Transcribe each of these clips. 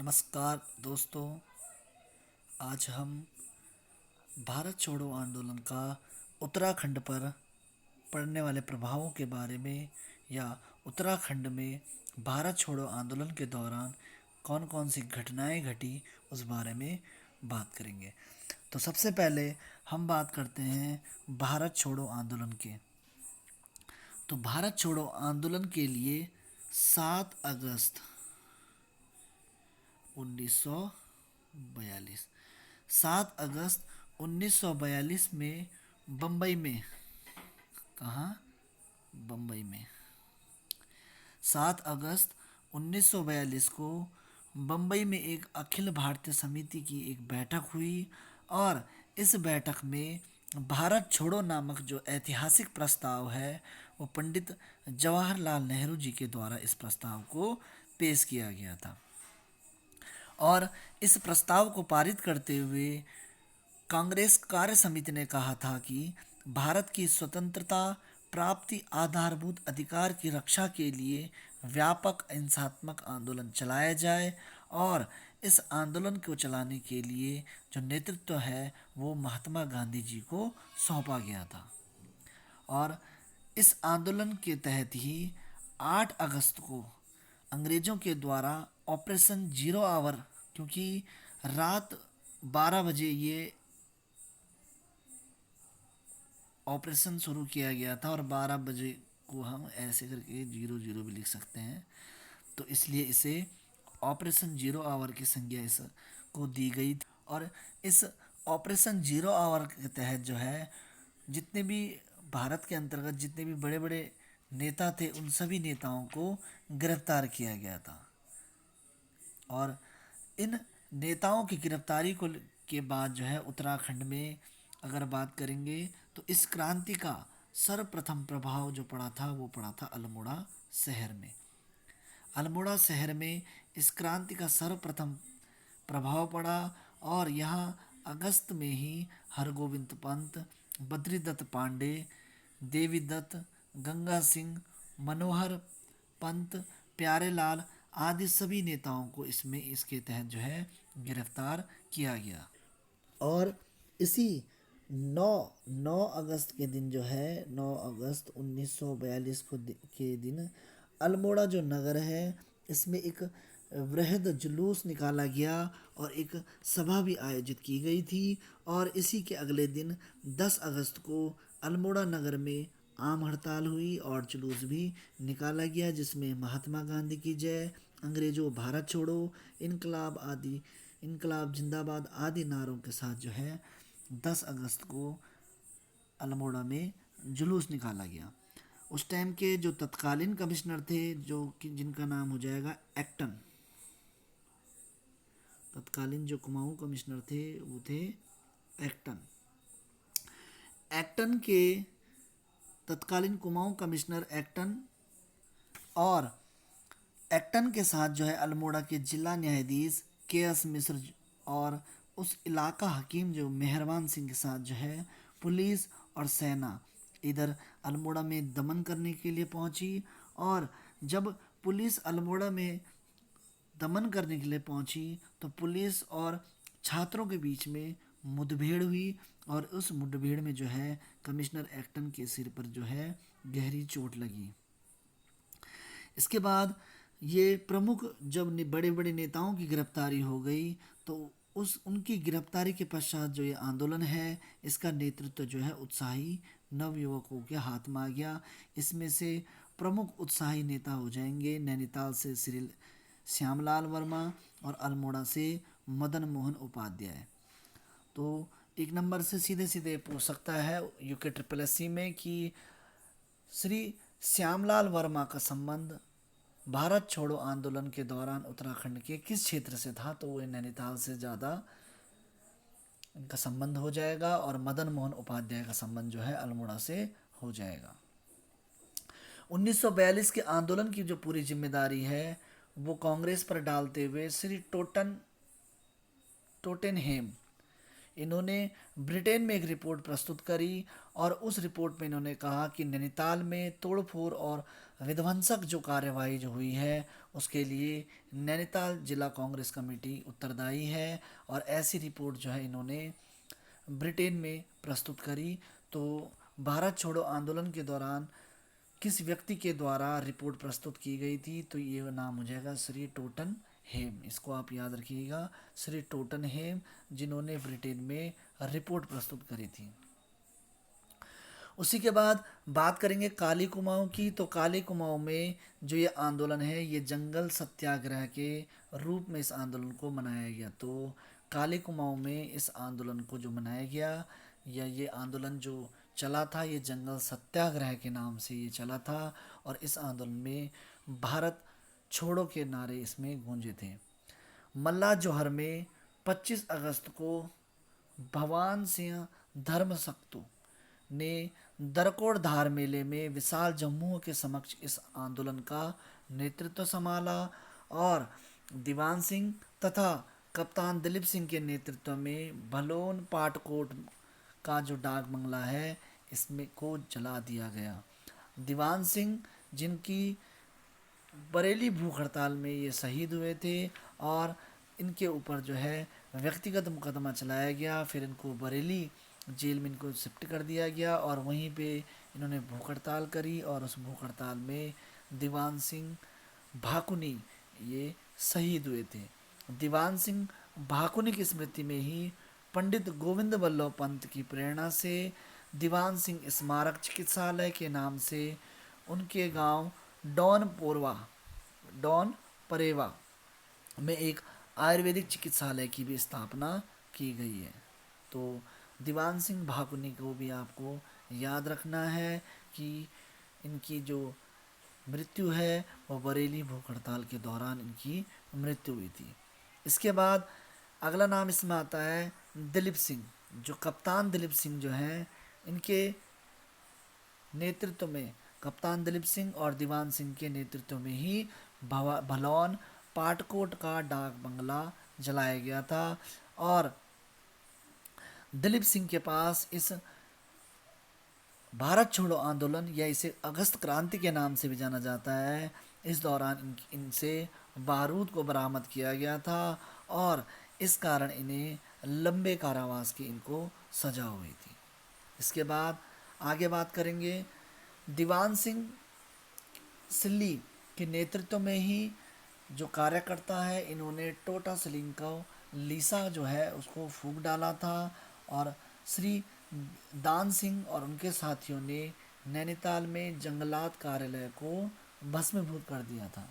नमस्कार दोस्तों। आज हम भारत छोड़ो आंदोलन का उत्तराखंड पर पड़ने वाले प्रभावों के बारे में या उत्तराखंड में भारत छोड़ो आंदोलन के दौरान कौन कौन सी घटनाएं घटी उस बारे में बात करेंगे। तो सबसे पहले हम बात करते हैं भारत छोड़ो आंदोलन के। तो भारत छोड़ो आंदोलन के लिए 7 अगस्त 1942 7 अगस्त 1942 में बम्बई में, कहाँ, बम्बई में 7 अगस्त 1942 को बम्बई में एक अखिल भारतीय समिति की एक बैठक हुई और इस बैठक में भारत छोड़ो नामक जो ऐतिहासिक प्रस्ताव है वो पंडित जवाहरलाल नेहरू जी के द्वारा इस प्रस्ताव को पेश किया गया था। और इस प्रस्ताव को पारित करते हुए कांग्रेस कार्य समिति ने कहा था कि भारत की स्वतंत्रता प्राप्ति आधारभूत अधिकार की रक्षा के लिए व्यापक हिंसात्मक आंदोलन चलाया जाए और इस आंदोलन को चलाने के लिए जो नेतृत्व है वो महात्मा गांधी जी को सौंपा गया था। और इस आंदोलन के तहत ही 8 अगस्त को अंग्रेज़ों के द्वारा ऑपरेशन जीरो आवर, क्योंकि रात 12 बजे ये ऑपरेशन शुरू किया गया था और 12 बजे को हम ऐसे करके 00 भी लिख सकते हैं, तो इसलिए इसे ऑपरेशन जीरो आवर की संज्ञा इस को दी गई थी। और इस ऑपरेशन जीरो आवर के तहत जो है जितने भी भारत के अंतर्गत जितने भी बड़े बड़े नेता थे उन सभी नेताओं को गिरफ्तार किया गया था। और इन नेताओं की गिरफ्तारी को के बाद जो है उत्तराखंड में अगर बात करेंगे तो इस क्रांति का सर्वप्रथम प्रभाव जो पड़ा था वो पड़ा था अल्मोड़ा शहर में। अल्मोड़ा शहर में इस क्रांति का सर्वप्रथम प्रभाव पड़ा और यहाँ अगस्त में ही हरगोविंद पंत, बद्रीदत्त पांडे, देवीदत्त, गंगा सिंह, मनोहर पंत, प्यारेलाल आदि सभी नेताओं को इसमें इसके तहत जो है गिरफ्तार किया गया। और इसी 9 9 अगस्त के दिन जो है 9 अगस्त 1942 के दिन अल्मोड़ा जो नगर है इसमें एक वृहद जुलूस निकाला गया और एक सभा भी आयोजित की गई थी। और इसी के अगले दिन 10 अगस्त को अल्मोड़ा नगर में आम हड़ताल हुई और जुलूस भी निकाला गया जिसमें महात्मा गांधी की जय, अंग्रेजों भारत छोड़ो, इनकलाब आदि, इनकलाब जिंदाबाद आदि नारों के साथ जो है 10 अगस्त को अल्मोड़ा में जुलूस निकाला गया। उस टाइम के जो तत्कालीन कमिश्नर थे जो कि जिनका नाम हो जाएगा एक्टन, तत्कालीन जो कुमाऊं कमिश्नर थे वो थे एक्टन। एक्टन के तत्कालीन कुमाऊं कमिश्नर एक्टन और एक्टन के साथ जो है अल्मोड़ा के जिला न्यायाधीश के.एस. मिश्र और उस इलाका हकीम जो मेहरबान सिंह के साथ जो है पुलिस और सेना इधर अल्मोड़ा में दमन करने के लिए पहुंची। और जब पुलिस अल्मोड़ा में दमन करने के लिए पहुंची तो पुलिस और छात्रों के बीच में मुठभेड़ हुई और उस मुठभेड़ में जो है कमिश्नर एक्टन के सिर पर जो है गहरी चोट लगी। इसके बाद ये प्रमुख जब बड़े बड़े नेताओं की गिरफ्तारी हो गई तो उस उनकी गिरफ्तारी के पश्चात जो ये आंदोलन है इसका नेतृत्व जो है उत्साही नवयुवकों के हाथ में आ गया। इसमें से प्रमुख उत्साही नेता हो जाएंगे नैनीताल से श्री श्यामलाल वर्मा और अल्मोड़ा से मदन मोहन उपाध्याय। तो एक नंबर से सीधे सीधे पूछ सकता है यूके ट्रिपल एस सी में कि श्री श्यामलाल वर्मा का संबंध भारत छोड़ो आंदोलन के दौरान उत्तराखंड के किस क्षेत्र से था, तो वो नैनीताल से ज़्यादा इनका संबंध हो जाएगा और मदन मोहन उपाध्याय का संबंध जो है अल्मोड़ा से हो जाएगा। 1942 के आंदोलन की जो पूरी जिम्मेदारी है वो कांग्रेस पर डालते हुए श्री टोटेनहेम इन्होंने ब्रिटेन में एक रिपोर्ट प्रस्तुत करी और उस रिपोर्ट में इन्होंने कहा कि नैनीताल में तोड़फोड़ और विध्वंसक जो कार्यवाही जो हुई है उसके लिए नैनीताल जिला कांग्रेस कमेटी उत्तरदायी है। और ऐसी रिपोर्ट जो है इन्होंने ब्रिटेन में प्रस्तुत करी। तो भारत छोड़ो आंदोलन के दौरान किस व्यक्ति के द्वारा रिपोर्ट प्रस्तुत की गई थी, तो ये नाम हो जाएगा श्री टोटन हेम। इसको आप याद रखिएगा, श्री टोटन हेम, जिन्होंने ब्रिटेन में रिपोर्ट प्रस्तुत करी थी। उसी के बाद बात करेंगे काली कुमाऊं की। तो काली कुमाऊं में जो ये आंदोलन है ये जंगल सत्याग्रह के रूप में इस आंदोलन को मनाया गया। तो काली कुमाऊं में इस आंदोलन को जो मनाया गया या ये आंदोलन जो चला था ये जंगल सत्याग्रह के नाम से ये चला था। और इस आंदोलन में भारत छोड़ो के नारे इसमें गूंजे थे। मल्ला जौहर में 25 अगस्त को भगवान सिंह धर्मसक्तु ने दरकोड़ धार मेले में विशाल जम्मू के समक्ष इस आंदोलन का नेतृत्व संभाला। और दीवान सिंह तथा कप्तान दिलीप सिंह के नेतृत्व में भलोन पाटकोट का जो डाक बंगला है इसमें को जला दिया गया। दीवान सिंह जिनकी बरेली भूख हड़ताल में ये शहीद हुए थे और इनके ऊपर जो है व्यक्तिगत मुकदमा चलाया गया। फिर इनको बरेली जेल में इनको शिफ्ट कर दिया गया और वहीं पे इन्होंने भूख हड़ताल करी। और उस भूख हड़ताल में दीवान सिंह भाकुनी ये शहीद हुए थे। दीवान सिंह भाकुनी की स्मृति में ही पंडित गोविंद वल्लभ पंत की प्रेरणा से दीवान सिंह स्मारक चिकित्सालय के नाम से उनके गांव डॉन परेवा में एक आयुर्वेदिक चिकित्सालय की भी स्थापना की गई है। तो दीवान सिंह भाकुनी को भी आपको याद रखना है कि इनकी जो मृत्यु है वो बरेली भूख हड़ताल के दौरान इनकी मृत्यु हुई थी। इसके बाद अगला नाम इसमें आता है दिलीप सिंह। जो कप्तान दिलीप सिंह जो हैं इनके नेतृत्व में, कप्तान दिलीप सिंह और दीवान सिंह के नेतृत्व में ही भलौन पाटकोट का डाक बंगला जलाया गया था। और दिलीप सिंह के पास इस भारत छोड़ो आंदोलन या इसे अगस्त क्रांति के नाम से भी जाना जाता है, इस दौरान इनसे बारूद को बरामद किया गया था और इस कारण इन्हें लंबे कारावास की इनको सजा हुई थी। इसके बाद आगे बात करेंगे दीवान सिंह सिल्ली के नेतृत्व में ही जो कार्यकर्ता है इन्होंने टोटा सलीम को लीसा जो है उसको फूंक डाला था। और श्री दान सिंह और उनके साथियों ने नैनीताल में जंगलात कार्यालय को भस्मीभूत कर दिया था।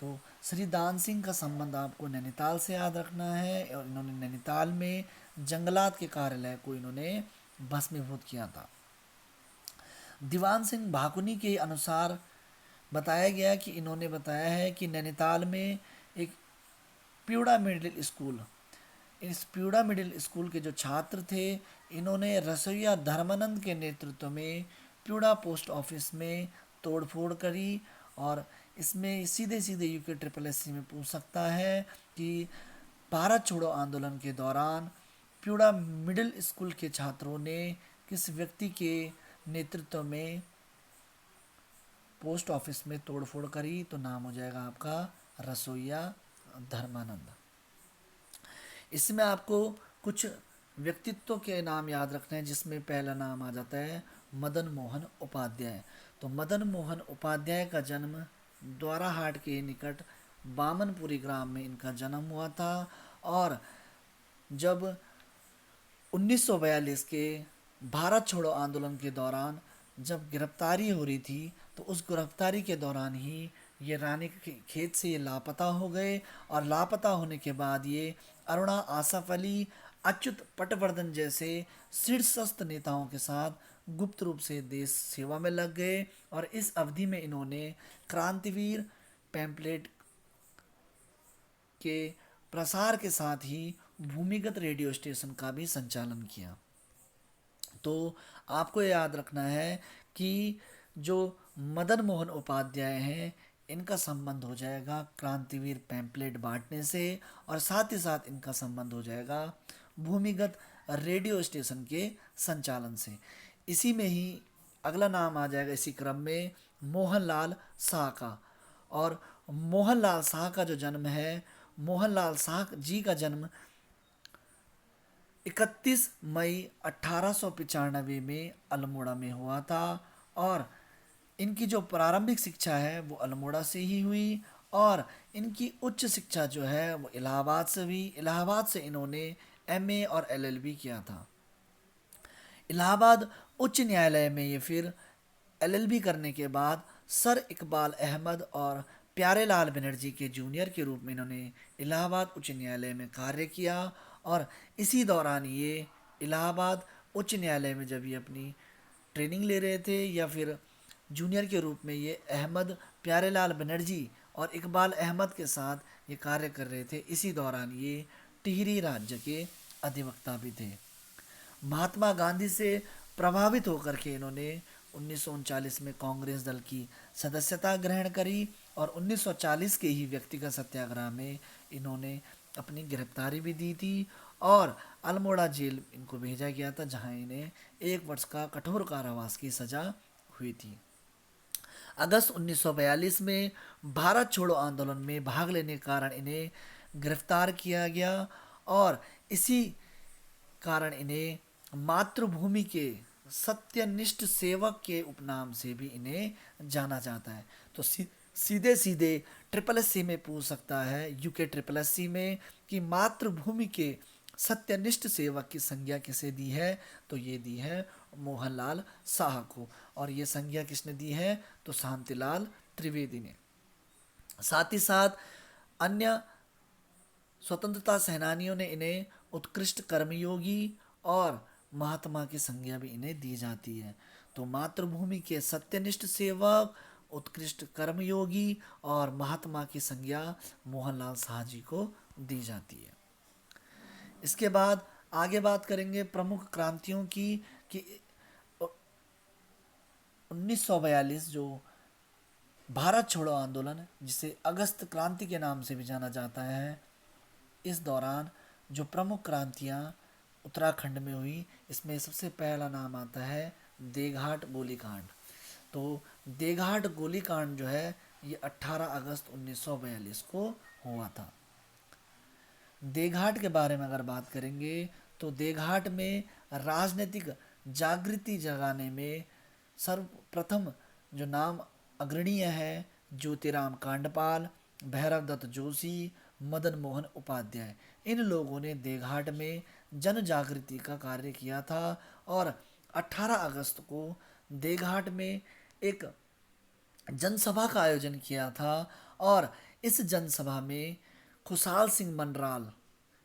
तो श्री दान सिंह का संबंध आपको नैनीताल से याद रखना है और इन्होंने नैनीताल में जंगलात के कार्यालय को इन्होंने भस्मीभूत किया था। दीवान सिंह भाकुनी के अनुसार बताया गया कि इन्होंने बताया है कि नैनीताल में एक प्यूड़ा मिडिल स्कूल, इस प्यूड़ा मिडिल स्कूल के जो छात्र थे इन्होंने रसोइया धर्मानंद के नेतृत्व में प्यूड़ा पोस्ट ऑफिस में तोड़फोड़ करी। और इसमें सीधे सीधे यूके SSS में पूछ सकता है कि भारत छोड़ो आंदोलन के दौरान प्यूड़ा मिडिल स्कूल के छात्रों ने किस व्यक्ति के नेतृत्व में पोस्ट ऑफिस में तोड़फोड़ करी, तो नाम हो जाएगा आपका रसोइया धर्मानंद। इसमें आपको कुछ व्यक्तित्व के नाम याद रखने हैं जिसमें पहला नाम आ जाता है मदन मोहन उपाध्याय। तो मदन मोहन उपाध्याय का जन्म द्वाराहाट के निकट बामनपुरी ग्राम में इनका जन्म हुआ था। और जब 1942 के भारत छोड़ो आंदोलन के दौरान जब गिरफ्तारी हो रही थी तो उस गिरफ्तारी के दौरान ही ये रानी खेत से ये लापता हो गए। और लापता होने के बाद ये अरुणा आसफ अली, अच्युत पटवर्धन जैसे शीर्षस्थ नेताओं के साथ गुप्त रूप से देश सेवा में लग गए। और इस अवधि में इन्होंने क्रांतिवीर पैम्पलेट के प्रसार के साथ ही भूमिगत रेडियो स्टेशन का भी संचालन किया। तो आपको याद रखना है कि जो मदन मोहन उपाध्याय हैं इनका संबंध हो जाएगा क्रांतिवीर पैम्पलेट बांटने से और साथ ही साथ इनका संबंध हो जाएगा भूमिगत रेडियो स्टेशन के संचालन से। इसी में ही अगला नाम आ जाएगा इसी क्रम में मोहनलाल शाह का। और मोहनलाल शाह का जो जन्म है, मोहनलाल शाह जी का जन्म 31 मई 1895 में अल्मोड़ा में हुआ था। और इनकी जो प्रारंभिक शिक्षा है वो अल्मोड़ा से ही हुई। और इनकी उच्च शिक्षा जो है वो इलाहाबाद से हुई। इलाहाबाद से इन्होंने एमए और एलएलबी किया था। इलाहाबाद उच्च न्यायालय में ये फिर एलएलबी करने के बाद सर इकबाल अहमद और प्यारेलाल बनर्जी के जूनियर के रूप में इन्होंने इलाहाबाद उच्च न्यायालय में कार्य किया। और इसी दौरान ये इलाहाबाद उच्च न्यायालय में जब ये अपनी ट्रेनिंग ले रहे थे या फिर जूनियर के रूप में ये अहमद, प्यारेलाल बनर्जी और इकबाल अहमद के साथ ये कार्य कर रहे थे, इसी दौरान ये टिहरी राज्य के अधिवक्ता भी थे। महात्मा गांधी से प्रभावित होकर के इन्होंने 1939 में कांग्रेस दल की सदस्यता ग्रहण करी। और 1940 के ही व्यक्तिगत सत्याग्रह में इन्होंने अपनी गिरफ्तारी भी दी थी। और अल्मोड़ा जेल इनको भेजा गया था, जहां इन्हें 1 वर्ष का कठोर कारावास की सजा हुई थी। अगस्त 1942 में भारत छोड़ो आंदोलन में भाग लेने के कारण इन्हें गिरफ्तार किया गया। और इसी कारण इन्हें मातृभूमि के सत्यनिष्ठ सेवक के उपनाम से भी इन्हें जाना जाता है। तो सीधे सीधे ट्रिपल एस सी में पूछ सकता है, यूके ट्रिपल एस सी में, कि मातृभूमि के सत्यनिष्ठ सेवक की संज्ञा किसे दी है, तो ये दी है मोहनलाल शाह को। और ये संज्ञा किसने दी है, तो शांतिलाल त्रिवेदी ने। साथ ही साथ अन्य स्वतंत्रता सेनानियों ने इन्हें उत्कृष्ट कर्मयोगी और महात्मा की संज्ञा भी इन्हें दी जाती है। तो मातृभूमि के सत्यनिष्ठ सेवक, उत्कृष्ट कर्मयोगी और महात्मा की संज्ञा मोहनलाल शाह जी को दी जाती है। इसके बाद आगे बात करेंगे प्रमुख क्रांतियों की, कि 1942 जो भारत छोड़ो आंदोलन, जिसे अगस्त क्रांति के नाम से भी जाना जाता है, इस दौरान जो प्रमुख क्रांतियाँ उत्तराखंड में हुई, इसमें सबसे पहला नाम आता है देघाट गोलीकांड। तो देघाट गोलीकांड जो है ये 18 अगस्त 1942 को हुआ था। देघाट के बारे में अगर बात करेंगे तो देघाट में राजनीतिक जागृति जगाने में सर्वप्रथम जो नाम अग्रणीय है, ज्योतिराम कांडपाल, भैरव दत्त जोशी, मदन मोहन उपाध्याय, इन लोगों ने देघाट में जन जागृति का कार्य किया था। और 18 अगस्त को देघाट में एक जनसभा का आयोजन किया था। और इस जनसभा में खुशहाल सिंह मनराल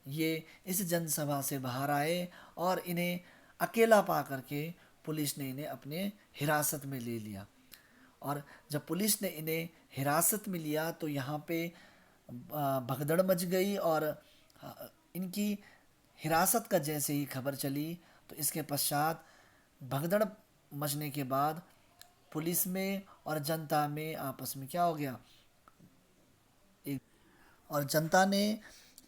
ये इस जनसभा से बाहर आए और इन्हें अकेला पा करके पुलिस ने इन्हें अपने हिरासत में ले लिया। और जब पुलिस ने इन्हें हिरासत में लिया तो यहाँ पे भगदड़ मच गई। और इनकी हिरासत का जैसे ही खबर चली तो इसके पश्चात भगदड़ मचने के बाद पुलिस में और जनता में आपस में क्या हो गया, एक, और जनता ने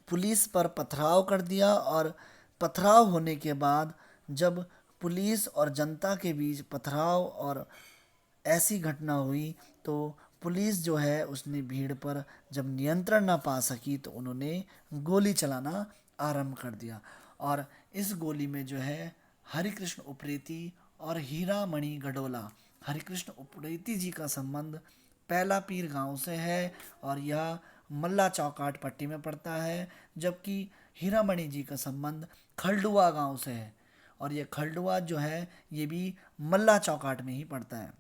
पुलिस पर पथराव कर दिया। और पथराव होने के बाद जब पुलिस और जनता के बीच पथराव और ऐसी घटना हुई तो पुलिस जो है उसने भीड़ पर जब नियंत्रण ना पा सकी तो उन्होंने गोली चलाना आरंभ कर दिया। और इस गोली में जो है हरिकृष्ण उप्रेती और हीरामणि गडोला, हरिकृष्ण उप्रेती जी का संबंध पहला पीर गांव से है और यह मल्ला चौकाट पट्टी में पड़ता है, जबकि हीरामणि जी का संबंध खलडुआ गांव से है और यह खलडुआ जो है ये भी मल्ला चौकाट में ही पड़ता है।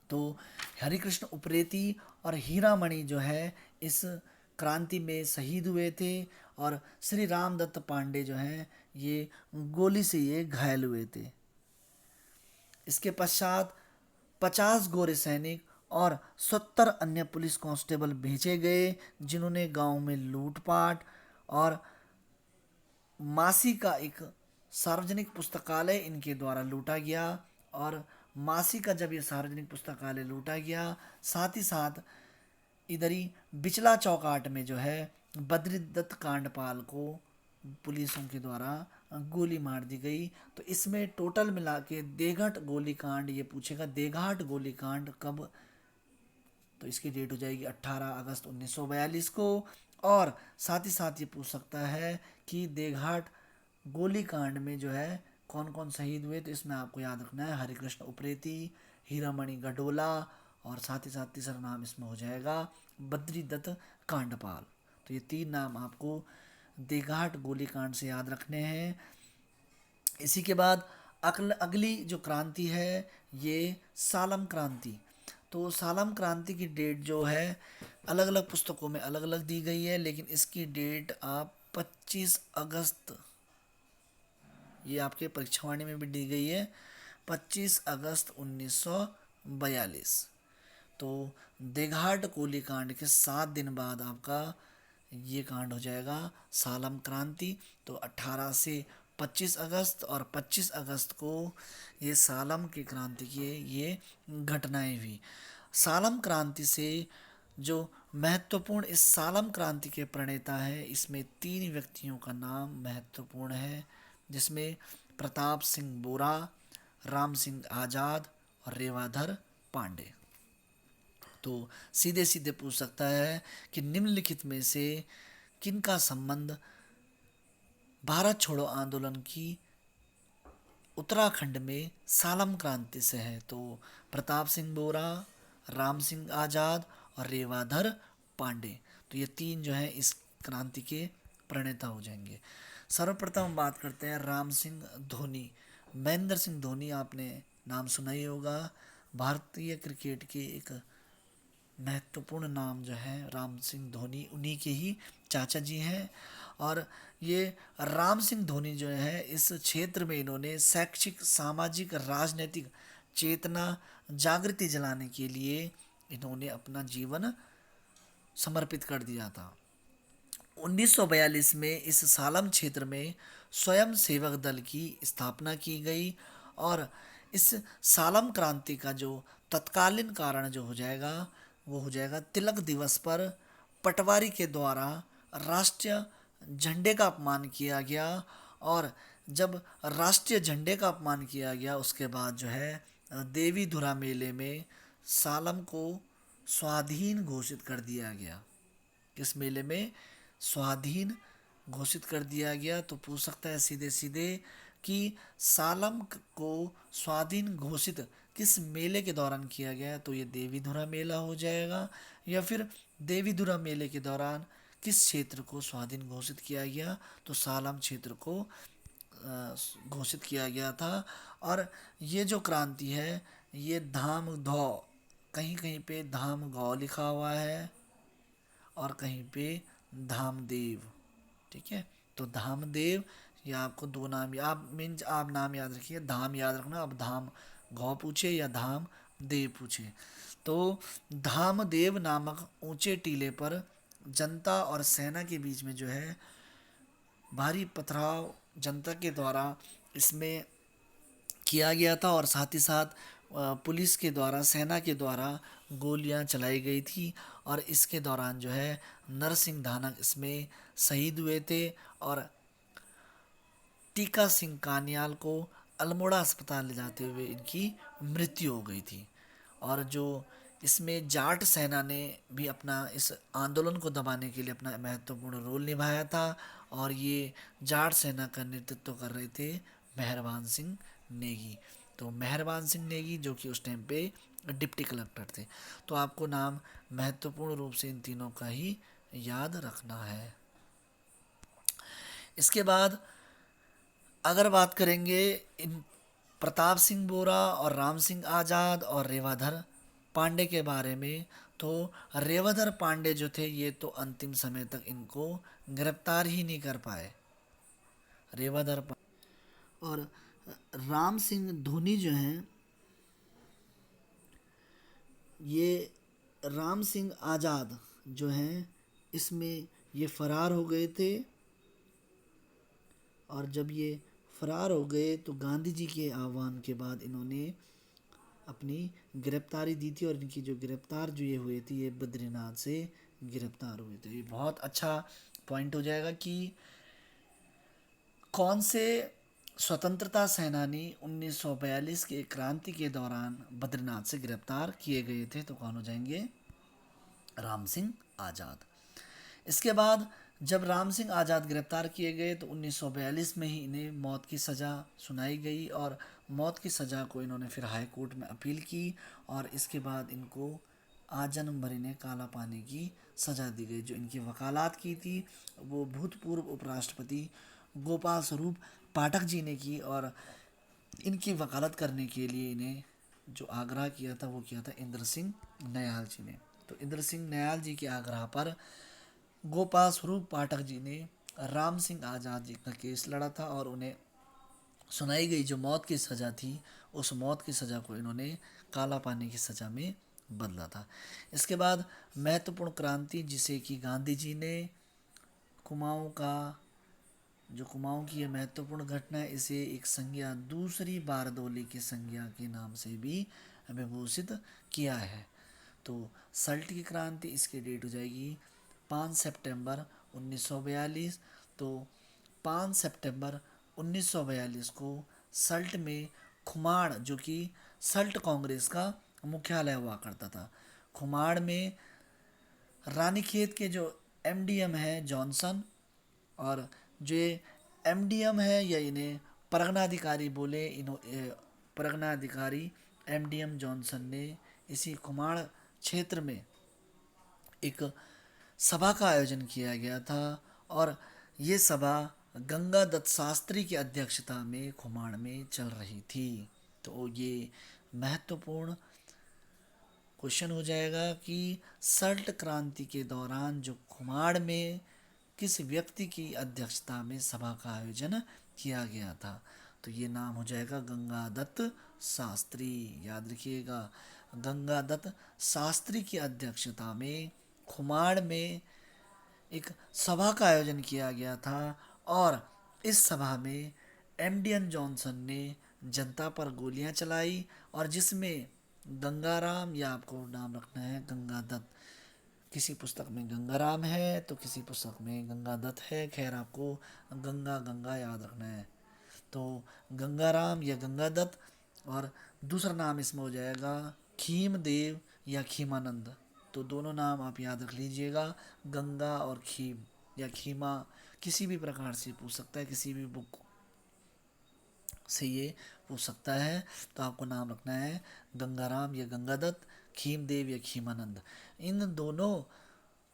तो हरिकृष्ण उप्रेती और हीरामणि जो है इस क्रांति में शहीद हुए थे और श्री रामदत्त पांडे जो हैं ये गोली से ये घायल हुए थे। इसके पश्चात 50 गोरे सैनिक और 70 अन्य पुलिस कांस्टेबल भेजे गए, जिन्होंने गांव में लूटपाट और मासी का एक सार्वजनिक पुस्तकालय इनके द्वारा लूटा गया। और मासी का जब ये सार्वजनिक पुस्तकालय लूटा गया, साथ ही साथ इधर ही बिचला चौकाट में जो है बद्रीदत्त कांडपाल को पुलिसों के द्वारा गोली मार दी गई। तो इसमें टोटल मिला के देघाट गोलीकांड ये पूछेगा, देघाट गोलीकांड कब, तो इसकी डेट हो जाएगी 18 अगस्त 1942 को। और साथ ही साथ ये पूछ सकता है कि देघाट गोलीकांड में जो है कौन कौन शहीद हुए, तो इसमें आपको याद रखना है हरिकृष्ण उप्रेती, हीरामणि गडोला, और साथ ही साथ तीसरा नाम इसमें हो जाएगा बद्रीदत्त कांडपाल। तो ये 3 नाम आपको देघाट गोलीकांड से याद रखने हैं। इसी के बाद अगली जो क्रांति है ये सालम क्रांति। तो सालम क्रांति की डेट जो है अलग अलग पुस्तकों में अलग अलग दी गई है, लेकिन इसकी डेट आप 25 अगस्त, ये आपके परीक्षावाणी में भी दी गई है, 25 अगस्त 1942। तो देघाट गोलीकांड के 7 दिन बाद आपका ये कांड हो जाएगा सालम क्रांति। तो 18 से 25 अगस्त और 25 अगस्त को ये सालम की क्रांति की ये घटनाएं हुई। सालम क्रांति से जो महत्वपूर्ण इस सालम क्रांति के प्रणेता है, इसमें 3 व्यक्तियों का नाम महत्वपूर्ण है, जिसमें प्रताप सिंह बोरा, राम सिंह आज़ाद और रेवाधर पांडे। तो सीधे सीधे पूछ सकता है कि निम्नलिखित में से किनका संबंध भारत छोड़ो आंदोलन की उत्तराखंड में सालम क्रांति से है। तो प्रताप सिंह बोरा, राम सिंह आज़ाद और रेवाधर पांडे, तो ये 3 जो है इस क्रांति के प्रणेता हो जाएंगे। सर्वप्रथम बात करते हैं राम सिंह धोनी। महेंद्र सिंह धोनी आपने नाम सुना ही होगा, भारतीय क्रिकेट के एक महत्वपूर्ण नाम जो है राम सिंह धोनी, उन्हीं के ही चाचा जी हैं। और ये राम सिंह धोनी जो है इस क्षेत्र में इन्होंने शैक्षिक, सामाजिक, राजनीतिक चेतना जागृति जलाने के लिए इन्होंने अपना जीवन समर्पित कर दिया था। 1942 में इस सालम क्षेत्र में स्वयं सेवक दल की स्थापना की गई। और इस सालम क्रांति का जो तत्कालीन कारण जो हो जाएगा वो हो जाएगा तिलक दिवस पर पटवारी के द्वारा राष्ट्रीय झंडे का अपमान किया गया। और जब राष्ट्रीय झंडे का अपमान किया गया उसके बाद जो है देवी धुरा मेले में सालम को स्वाधीन घोषित कर दिया गया। किस मेले में स्वाधीन घोषित कर दिया गया, तो पूछ सकता है सीधे सीधे कि सालम को स्वाधीन घोषित किस मेले के दौरान किया गया, तो ये देवीधुरा मेला हो जाएगा। या फिर देवीधुरा मेले के दौरान किस क्षेत्र को स्वाधीन घोषित किया गया, तो सालम क्षेत्र को घोषित किया गया था। और ये जो क्रांति है ये धाम धौ, कहीं कहीं पे धाम गौ लिखा हुआ है और कहीं पे धामदेव, ठीक है। तो धामदेव या आपको 2 नाम, आप नाम याद रखिए, धाम याद रखना। अब धाम गौ पूछे या धाम देव पूछे, तो धामदेव नामक ऊंचे टीले पर जनता और सेना के बीच में जो है भारी पथराव जनता के द्वारा इसमें किया गया था। और साथ ही साथ पुलिस के द्वारा, सेना के द्वारा गोलियां चलाई गई थी। और इसके दौरान जो है नरसिंह धानक इसमें शहीद हुए थे। और टीका सिंह कानियाल को अल्मोड़ा अस्पताल ले जाते हुए इनकी मृत्यु हो गई थी। और जो इसमें जाट सेना ने भी अपना इस आंदोलन को दबाने के लिए अपना महत्वपूर्ण रोल निभाया था। और ये जाट सेना का नेतृत्व कर रहे थे मेहरबान सिंह नेगी। तो मेहरबान सिंह नेगी जो कि उस टाइम पे डिप्टी कलेक्टर थे। तो आपको नाम महत्वपूर्ण रूप से इन तीनों का ही याद रखना है। इसके बाद अगर बात करेंगे इन प्रताप सिंह बोरा और राम सिंह आज़ाद और रेवाधर पांडे के बारे में, तो रेवाधर पांडे जो थे ये तो अंतिम समय तक इनको गिरफ्तार ही नहीं कर पाए, रेवाधर और राम सिंह धोनी जो हैं ये राम सिंह आज़ाद जो हैं इसमें ये फरार हो गए थे। और जब ये फरार हो गए तो गांधी जी के आह्वान के बाद इन्होंने अपनी गिरफ्तारी दी थी। और इनकी जो गिरफ्तार जो ये हुई थी ये बद्रीनाथ से गिरफ्तार हुए थे। ये बहुत अच्छा पॉइंट हो जाएगा कि कौन से स्वतंत्रता सेनानी 1942 के क्रांति के दौरान बद्रीनाथ से गिरफ्तार किए गए थे? तो कौन हो जाएंगे? राम सिंह आज़ाद। इसके बाद जब राम सिंह आज़ाद गिरफ्तार किए गए तो 1942 में ही इन्हें मौत की सज़ा सुनाई गई और मौत की सज़ा को इन्होंने फिर हाई कोर्ट में अपील की और इसके बाद इनको आजन्म भर इन्हें काला पानी की सज़ा दी गई। जो इनकी वकालत की थी वो भूतपूर्व उपराष्ट्रपति गोपाल स्वरूप पाठक जी ने की और इनकी वकालत करने के लिए इन्हें जो आग्रह किया था वो किया था इंद्र सिंह नयाल जी ने। तो इंद्र सिंह नयाल जी के आग्रह पर गोपाल स्वरूप पाठक जी ने राम सिंह आज़ाद जी का केस लड़ा था और उन्हें सुनाई गई जो मौत की सज़ा थी उस मौत की सज़ा को इन्होंने काला पानी की सज़ा में बदला था। इसके बाद महत्वपूर्ण क्रांति जिसे कि गांधी जी ने कुमाऊं का जो कुमाऊं की यह महत्वपूर्ण घटना है इसे एक संज्ञा दूसरी बारदोली की संज्ञा के नाम से भी विभूषित किया है। तो सल्ट की क्रांति इसकी डेट हो जाएगी 5 सितंबर 1942। तो 5 सितंबर 1942 को सल्ट में खुमाड़ जो कि सल्ट कांग्रेस का मुख्यालय हुआ करता था, खुमाड़ में रानीखेत के जो एमडीएम है जॉनसन और जो एमडीएम है या इन्हें परगनाधिकारी बोले परगनाधिकारी एमडीएम जॉनसन ने इसी कुमाड़ क्षेत्र में एक सभा का आयोजन किया गया था और ये सभा गंगा दत्त शास्त्री की अध्यक्षता में खुमाड़ में चल रही थी। तो ये महत्वपूर्ण क्वेश्चन हो जाएगा कि सल्ट क्रांति के दौरान जो खुमाड़ में किस व्यक्ति की अध्यक्षता में सभा का आयोजन किया गया था? तो ये नाम हो जाएगा गंगा दत्त शास्त्री। याद रखिएगा, गंगा दत्त शास्त्री की अध्यक्षता में खुमाड़ में एक सभा का आयोजन किया गया था और इस सभा में एमडीएन जॉनसन ने जनता पर गोलियां चलाई और जिसमें गंगाराम, या आपको नाम रखना है गंगा दत्त, किसी पुस्तक में गंगाराम है तो किसी पुस्तक में गंगा दत्त है, खैर आपको गंगा गंगा याद रखना है। तो गंगाराम या गंगा दत्त और दूसरा नाम इसमें हो जाएगा खीमदेव या खीमानंद। तो दोनों नाम आप याद रख लीजिएगा, गंगा और खीम या खीमा किसी भी प्रकार से पूछ सकता है, किसी भी बुक से ये पूछ सकता है। तो आपको नाम रखना है गंगाराम या गंगादत्त, खीमदेव या खीमानंद। इन दोनों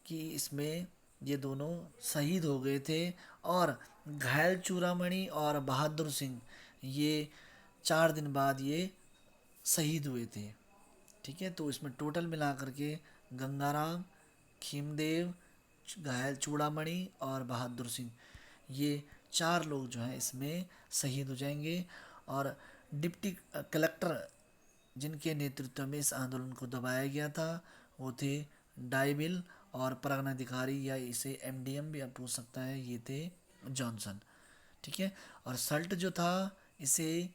की इसमें ये दोनों शहीद हो गए थे और घायल चूड़ामणि और बहादुर सिंह ये 4 दिन बाद ये शहीद हुए थे। ठीक है, तो इसमें टोटल मिला करके गंगाराम, खीमदेव, घायल चूड़ामणि और बहादुर सिंह ये 4 लोग जो हैं इसमें शहीद हो जाएंगे। और डिप्टी कलेक्टर जिनके नेतृत्व में इस आंदोलन को दबाया गया था वो थे डाइविल और परगनाधिकारी या इसे एमडीएम भी आप पूछ सकता है, ये थे जॉनसन। ठीक है, और सल्ट जो था इसे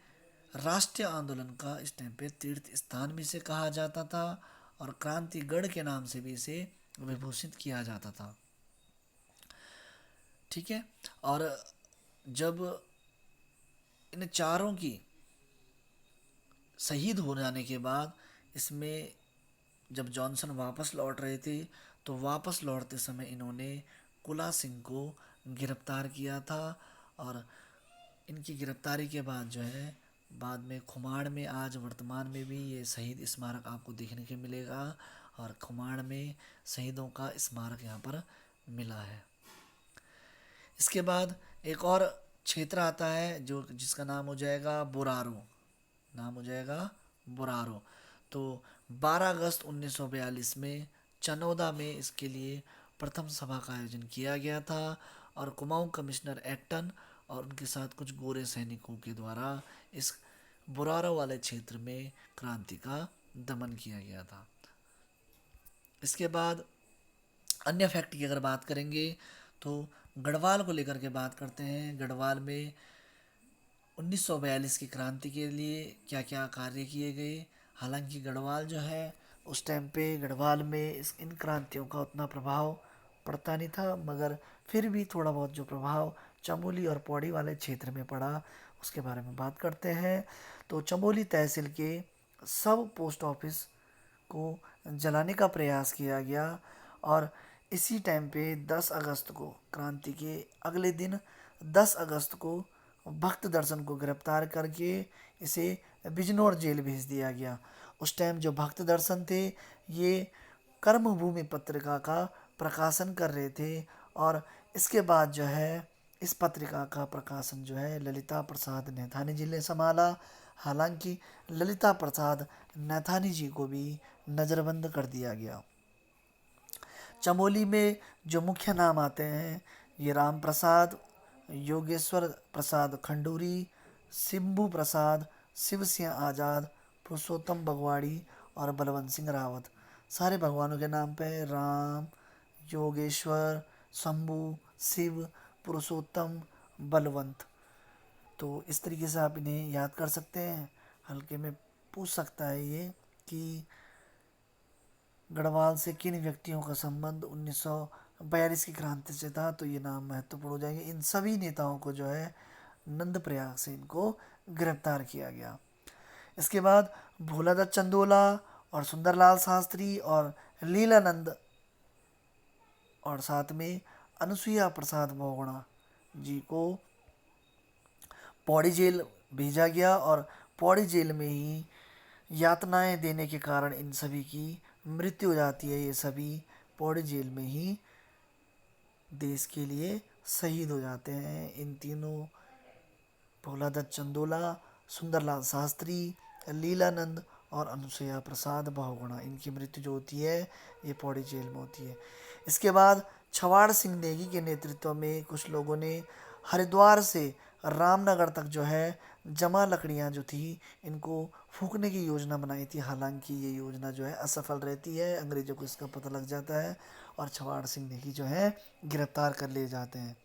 राष्ट्रीय आंदोलन का इस टाइम पे तीर्थ स्थान भी से कहा जाता था और क्रांतिगढ़ के नाम से भी इसे विभूषित किया जाता था। ठीक है, और जब इन चारों की शहीद हो जाने के बाद इसमें जब जॉनसन वापस लौट रहे थे तो वापस लौटते समय इन्होंने कुला सिंह को गिरफ्तार किया था और इनकी गिरफ्तारी के बाद जो है बाद में खुमाड़ में आज वर्तमान में भी ये शहीद स्मारक आपको देखने को मिलेगा और खुमाड़ में शहीदों का स्मारक यहाँ पर मिला है। इसके बाद एक और क्षेत्र आता है जो जिसका नाम हो जाएगा बोरारो, नाम हो जाएगा बोरारो। तो 12 अगस्त 1942 में चनौदा में इसके लिए प्रथम सभा का आयोजन किया गया था और कुमाऊं कमिश्नर एक्टन और उनके साथ कुछ गोरे सैनिकों के द्वारा इस बोरारो वाले क्षेत्र में क्रांति का दमन किया गया था। इसके बाद अन्य फैक्ट की अगर बात करेंगे तो गढ़वाल को लेकर के बात करते हैं। गढ़वाल में 1942 की क्रांति के लिए क्या क्या कार्य किए गए। हालांकि गढ़वाल जो है उस टाइम पे गढ़वाल में इन क्रांतियों का उतना प्रभाव पड़ता नहीं था, मगर फिर भी थोड़ा बहुत जो प्रभाव चमोली और पौड़ी वाले क्षेत्र में पड़ा उसके बारे में बात करते हैं। तो चमोली तहसील के सब पोस्ट ऑफिस को जलाने का प्रयास किया गया और इसी टाइम पे 10 अगस्त को, क्रांति के अगले दिन 10 अगस्त को भक्त दर्शन को गिरफ्तार करके इसे बिजनौर जेल भेज दिया गया। उस टाइम जो भक्त दर्शन थे ये कर्मभूमि पत्रिका का प्रकाशन कर रहे थे और इसके बाद जो है इस पत्रिका का प्रकाशन जो है ललिता प्रसाद नैथानी जी ने संभाला। हालांकि ललिता प्रसाद नैथानी जी को भी नज़रबंद कर दिया गया। चमोली में जो मुख्य नाम आते हैं ये राम प्रसाद, योगेश्वर प्रसाद खंडूरी, शिंभू प्रसाद, शिव सिंह आज़ाद, पुरुषोत्तम बगवाड़ी और बलवंत सिंह रावत। सारे भगवानों के नाम पे राम, योगेश्वर, शंभू, शिव, पुरुषोत्तम, बलवंत। तो इस तरीके से आप इन्हें याद कर सकते हैं। हल्के में पूछ सकता है ये कि गढ़वाल से किन व्यक्तियों का संबंध 1942 की क्रांति से था, तो ये नाम महत्वपूर्ण हो जाएंगे। इन सभी नेताओं को जो है नंद प्रयाग से इनको गिरफ्तार किया गया। इसके बाद भोलादत्त चंदोला और सुंदरलाल शास्त्री और लीलानंद और साथ में अनुसुईया प्रसाद बहुगुणा जी को पौड़ी जेल भेजा गया और पौड़ी जेल में ही यातनाएं देने के कारण इन सभी की मृत्यु हो जाती है। ये सभी पौड़ी जेल में ही देश के लिए शहीद हो जाते हैं। इन तीनों भोलादत्त चंदोला, सुंदरलाल शास्त्री, लीलानंद और अनुसुईया प्रसाद बहुगुणा, इनकी मृत्यु जो होती है ये पौड़ी जेल में होती है। इसके बाद छवाड़ सिंह नेगी के नेतृत्व में कुछ लोगों ने हरिद्वार से रामनगर तक जो है जमा लकड़ियां जो थी इनको फूंकने की योजना बनाई थी। हालांकि ये योजना जो है असफल रहती है, अंग्रेजों को इसका पता लग जाता है और छवाड़ सिंह नेगी जो है गिरफ्तार कर लिए जाते हैं।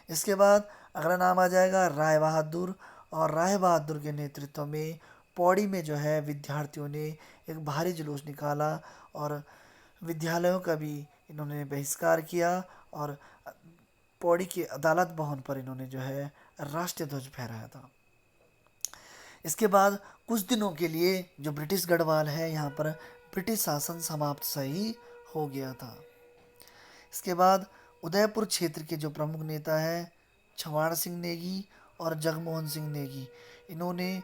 इसके बाद अगला नाम आ जाएगा राय बहादुर और राय बहादुर के नेतृत्व में पौड़ी में जो है विद्यार्थियों ने एक भारी जुलूस निकाला और विद्यालयों का भी इन्होंने बहिष्कार किया और पौड़ी के अदालत भवन पर इन्होंने जो है राष्ट्रीय ध्वज फहराया था। इसके बाद कुछ दिनों के लिए जो ब्रिटिश गढ़वाल है यहाँ पर ब्रिटिश शासन समाप्त सही हो गया था। इसके बाद उदयपुर क्षेत्र के जो प्रमुख नेता है छवाड़ सिंह नेगी और जगमोहन सिंह नेगी, इन्होंने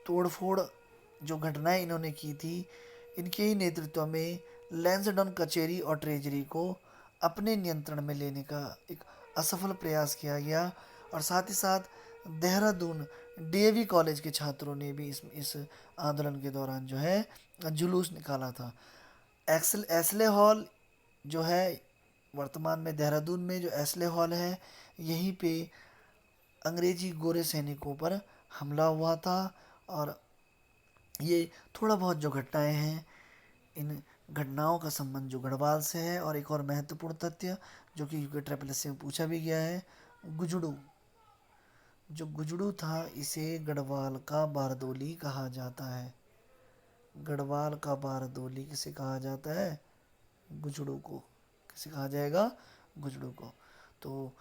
तोड़फोड़ जो घटनाएं इन्होंने की थी इनके ही नेतृत्व में लैंसडाउन कचेरी और ट्रेजरी को अपने नियंत्रण में लेने का एक असफल प्रयास किया गया और साथ ही साथ देहरादून डीएवी कॉलेज के छात्रों ने भी इस आंदोलन के दौरान जो है जुलूस निकाला था। एस्ले हॉल जो है वर्तमान में देहरादून में जो एस्ले हॉल है यहीं पे अंग्रेजी गोरे सैनिकों पर हमला हुआ था और ये थोड़ा बहुत जो घटनाएं हैं इन घटनाओं का संबंध जो गढ़वाल से है। और एक और महत्वपूर्ण तथ्य जो कि यूके ट्रिपल एस में पूछा भी गया है, गुजड़ू, जो गुजड़ू था इसे गढ़वाल का बारदोली कहा जाता है। गढ़वाल का बारदोली किसे कहा जाता है? गुजड़ू को। किसे कहा जाएगा? गुजड़ू को। तो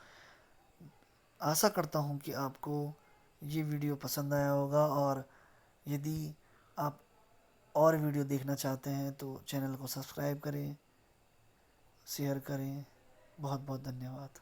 आशा करता हूँ कि आपको ये वीडियो पसंद आया होगा और यदि आप और वीडियो देखना चाहते हैं तो चैनल को सब्सक्राइब करें, शेयर करें। बहुत बहुत धन्यवाद।